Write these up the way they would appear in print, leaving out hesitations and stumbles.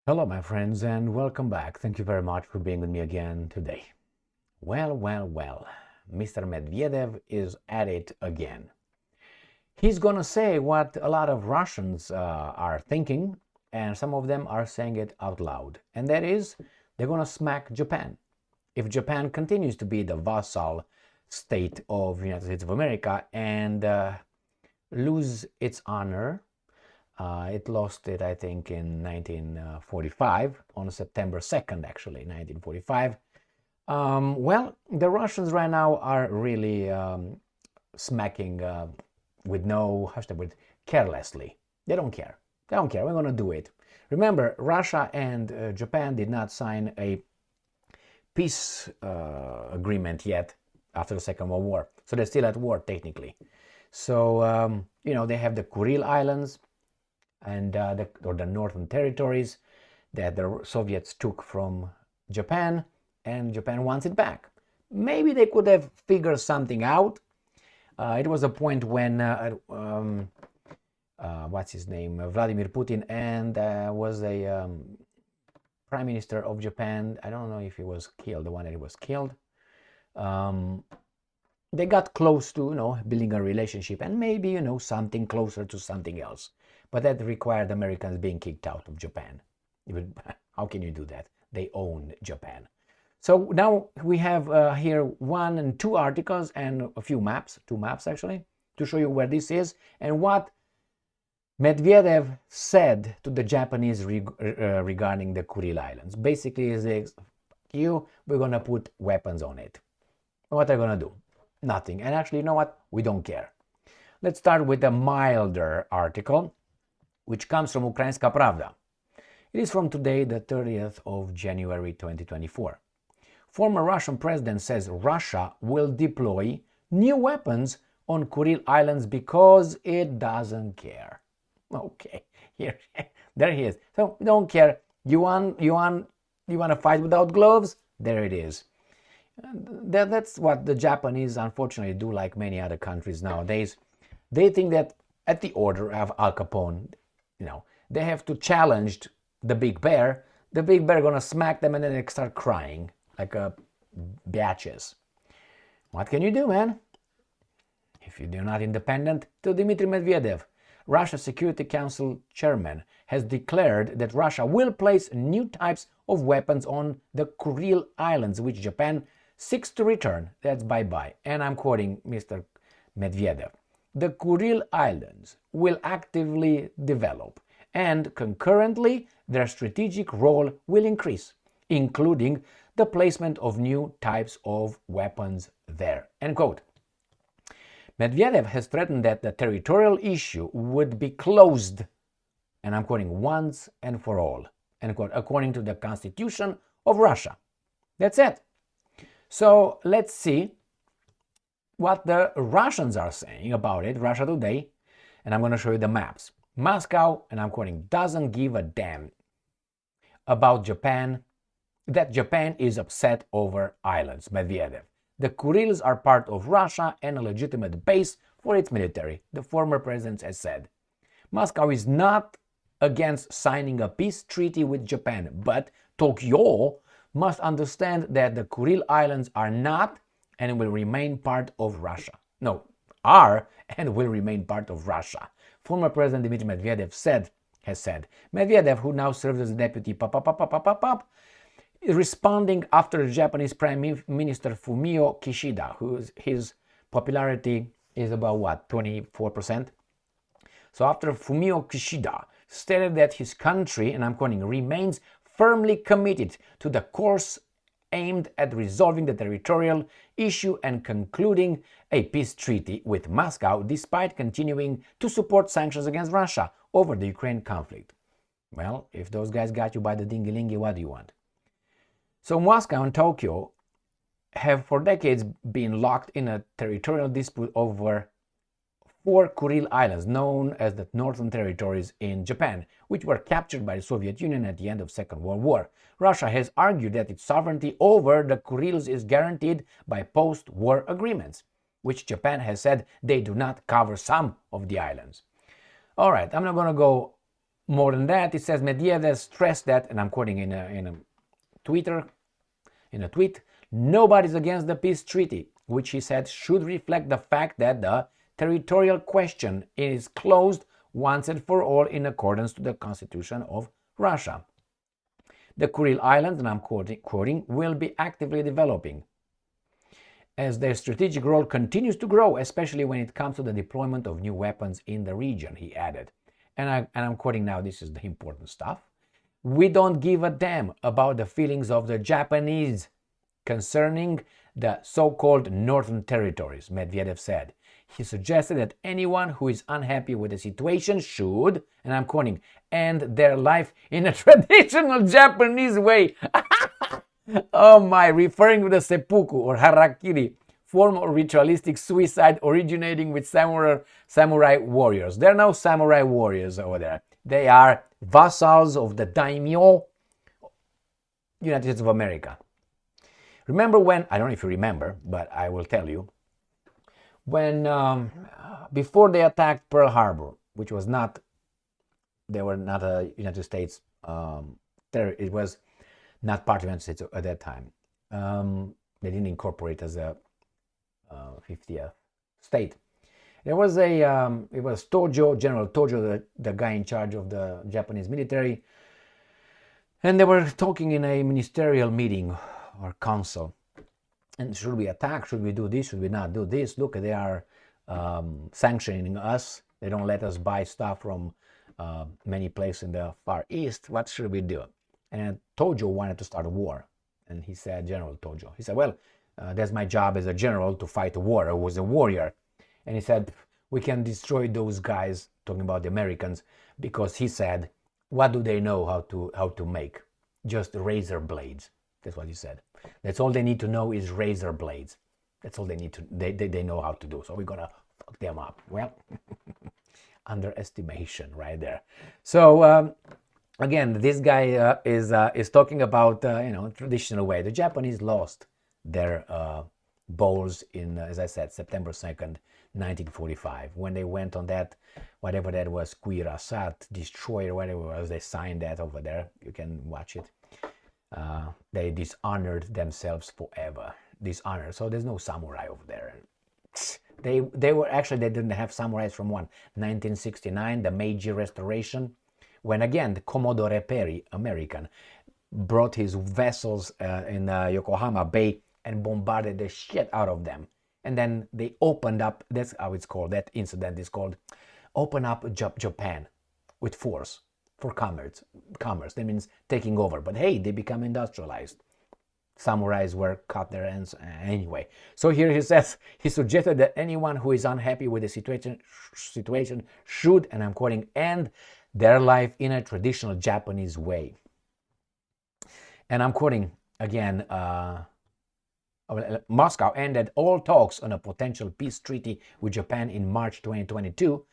Hello, my friends, and welcome back. Thank you very much for being with me again today. Well, Mr. Medvedev is at it again. He's going to say what a lot of Russians are thinking, and some of them are saying it out loud, and that is they're going to smack Japan. If Japan continues to be the vassal state of the United States of America and lose its honor. It lost it, I think, in 1945, on September 2nd, actually, 1945. Well, the Russians right now are really smacking with no, hashtag, with carelessly. They don't care. They don't care. We're going to do it. Remember, Russia and Japan did not sign a peace agreement yet after the Second World War. So they're still at war, technically. So, they have the Kuril Islands and the northern territories that the Soviets took from Japan, and Japan wants it back. Maybe they could have figured something out. It was a point when what's his name, Vladimir Putin, and was a prime minister of Japan. I don't know if he was killed, the one that he was killed. They got close to, building a relationship and maybe, something closer to something else. But that required Americans being kicked out of Japan. How can you do that? They own Japan. So now we have here 1 and 2 articles and a few maps, 2 maps actually, to show you where this is and what Medvedev said to the Japanese regarding the Kuril Islands. Basically, he says, we're going to put weapons on it. What are you going to do? Nothing. And actually, you know what? We don't care. Let's start with a milder article, which comes from Ukrainska Pravda. It is from today, the 30th of January 2024. Former Russian president says Russia will deploy new weapons on Kuril Islands because it doesn't care. Okay, there he is. So don't care. You want to fight without gloves? There it is. That's what the Japanese unfortunately do, like many other countries nowadays. They think that at the order of Al Capone, they have to challenge the big bear. The big bear gonna smack them and then they start crying like batches. What can you do, man? If you're not independent, to Dmitry Medvedev, Russia's Security Council chairman, has declared that Russia will place new types of weapons on the Kuril Islands, which Japan seeks to return. That's bye-bye. And I'm quoting Mr. Medvedev. The Kuril Islands will actively develop, and concurrently, their strategic role will increase, including the placement of new types of weapons there. End quote. Medvedev has threatened that the territorial issue would be closed, and I'm quoting, once and for all, end quote, according to the Constitution of Russia. That's it. So let's see what the Russians are saying about it, Russia Today, and I'm going to show you the maps. Moscow, and I'm quoting, doesn't give a damn about Japan, that Japan is upset over islands, Medvedev. The Kurils are part of Russia and a legitimate base for its military, the former president has said. Moscow is not against signing a peace treaty with Japan, but Tokyo must understand that the Kuril Islands are not and will remain part of Russia. No, are and will remain part of Russia. Former President Dmitry Medvedev has said. Medvedev, who now serves as deputy is responding after Japanese Prime Minister Fumio Kishida, his popularity is about what, 24%? So after Fumio Kishida stated that his country, and I'm quoting, remains firmly committed to the course aimed at resolving the territorial issue and concluding a peace treaty with Moscow, despite continuing to support sanctions against Russia over the Ukraine conflict. Well, if those guys got you by the dingy-lingy, what do you want? So Moscow and Tokyo have for decades been locked in a territorial dispute over 4 Kuril Islands, known as the Northern Territories in Japan, which were captured by the Soviet Union at the end of the Second World War. Russia has argued that its sovereignty over the Kurils is guaranteed by post-war agreements, which Japan has said they do not cover some of the islands. All right, I'm not going to go More than that, it says Medvedev stressed that, and I'm quoting in a tweet, nobody's against the peace treaty, which he said should reflect the fact that the territorial question is closed once and for all in accordance to the Constitution of Russia. The Kuril Islands, and I'm quoting, will be actively developing as their strategic role continues to grow, especially when it comes to the deployment of new weapons in the region, he added. And I'm quoting now, this is the important stuff. We don't give a damn about the feelings of the Japanese concerning the so-called Northern Territories, Medvedev said. He suggested that anyone who is unhappy with the situation should, and I'm quoting, end their life in a traditional Japanese way. Oh my, referring to the seppuku or harakiri, form of ritualistic suicide originating with samurai warriors. There are no samurai warriors over there. They are vassals of the daimyo, United States of America. Remember when, I don't know if you remember, but I will tell you, when before they attacked Pearl Harbor, which was not, they were not a United States, it was not part of the United States at that time. They didn't incorporate as a 50th state. There was it was Tojo, General Tojo, the guy in charge of the Japanese military, and they were talking in a ministerial meeting or council. And should we attack? Should we do this? Should we not do this? Look, they are sanctioning us. They don't let us buy stuff from many places in the Far East. What should we do? And Tojo wanted to start a war. And he said, General Tojo, he said, well, that's my job as a general, to fight a war. I was a warrior. And he said, we can destroy those guys, talking about the Americans, because he said, what do they know how to make? Just razor blades. That's what he said. That's all they need to know is razor blades. That's all they need to, they know how to do. So we're gonna fuck them up. Well, underestimation right there. So again, this guy is talking about traditional way. The Japanese lost their bowls in, as I said, September 2nd, 1945, when they went on that, whatever that was, Kuirasat, destroyer, whatever it was, they signed that over there. You can watch it. They dishonored themselves forever. Dishonored. So there's no samurai over there. They were actually, they didn't have samurais from 1969, the Meiji Restoration, when again the Commodore Perry, American, brought his vessels in Yokohama Bay and bombarded the shit out of them. And then they opened up, that's how it's called, that incident is called, open up Japan with force for commerce. That means taking over. But hey, they become industrialized. Samurais were cut their ends anyway. So here he says, he suggested that anyone who is unhappy with the situation should, and I'm quoting, end their life in a traditional Japanese way. And I'm quoting again, Moscow ended all talks on a potential peace treaty with Japan in March 2022.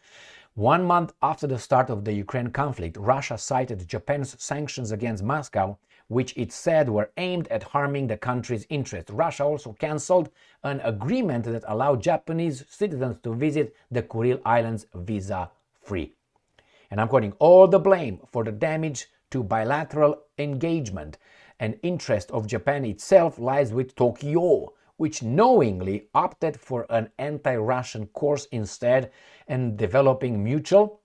1 month after the start of the Ukraine conflict, Russia cited Japan's sanctions against Moscow, which it said were aimed at harming the country's interests. Russia also cancelled an agreement that allowed Japanese citizens to visit the Kuril Islands visa-free. And I'm quoting, all the blame for the damage to bilateral engagement and interest of Japan itself lies with Tokyo, which knowingly opted for an anti-Russian course instead and developing mutual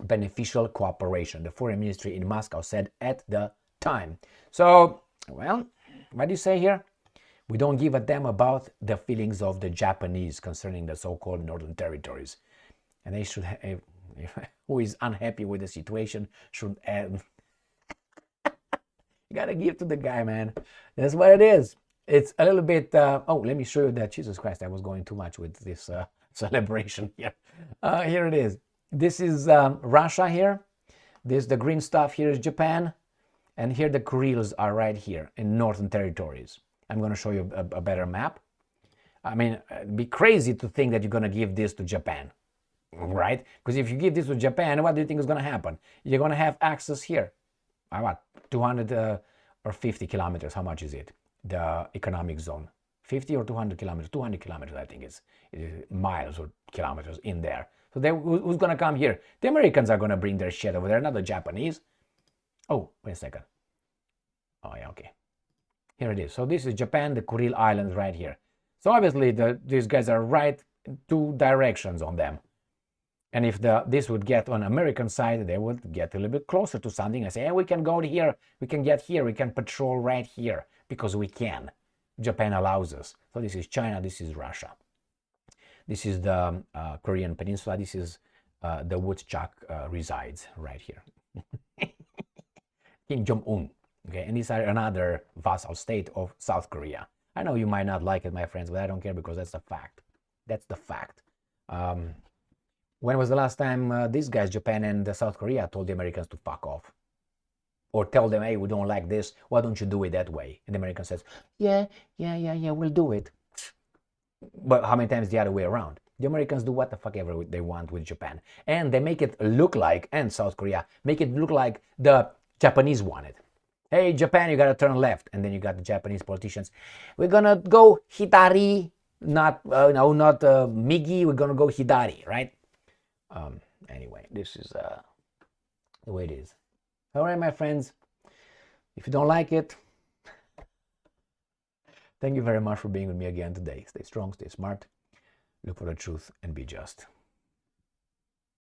beneficial cooperation, the foreign ministry in Moscow said at the time. So, well, what do you say here? We don't give a damn about the feelings of the Japanese concerning the so-called Northern Territories. And they should have, who is unhappy with the situation should end. You gotta give to the guy, man. That's what it is. It's a little bit, oh, let me show you that. Jesus Christ, I was going too much with this celebration here. Here it is. This is Russia here. This, the green stuff here is Japan. And here the Kurils are right here in Northern Territories. I'm going to show you a better map. I mean, it'd be crazy to think that you're going to give this to Japan, right? Because if you give this to Japan, what do you think is going to happen? You're going to have access here. What, 200 or 50 kilometers? How much is it? The economic zone. 50 or 200 kilometers? 200 kilometers, I think is miles or kilometers in there. So who's going to come here? The Americans are going to bring their shit over there, not the Japanese. Oh, wait a second. Oh, yeah, okay. Here it is. So this is Japan, the Kuril Islands right here. So obviously these guys are right 2 directions on them. And if this would get on American side, they would get a little bit closer to something and say, hey, we can go here, we can get here, we can patrol right here, because we can. Japan allows us. So this is China, this is Russia. This is the Korean Peninsula, this is the Woodchuck resides right here. Kim Jong-un. Okay, and these are another vassal state of South Korea. I know you might not like it, my friends, but I don't care, because that's the fact. That's the fact. When was the last time these guys, Japan and South Korea, told the Americans to fuck off? Or tell them, hey, we don't like this, why don't you do it that way? And the American says, yeah, we'll do it. But how many times the other way around? The Americans do what the fuck ever they want with Japan. And they make it look like, and South Korea, make it look like the Japanese want it. Hey, Japan, you gotta turn left. And then you got the Japanese politicians. We're gonna go Hitari, not Migi, we're gonna go Hidari, right? Anyway, this is the way it is. All right, my friends, if you don't like it, thank you very much for being with me again today. Stay strong, stay smart, look for the truth, and be just.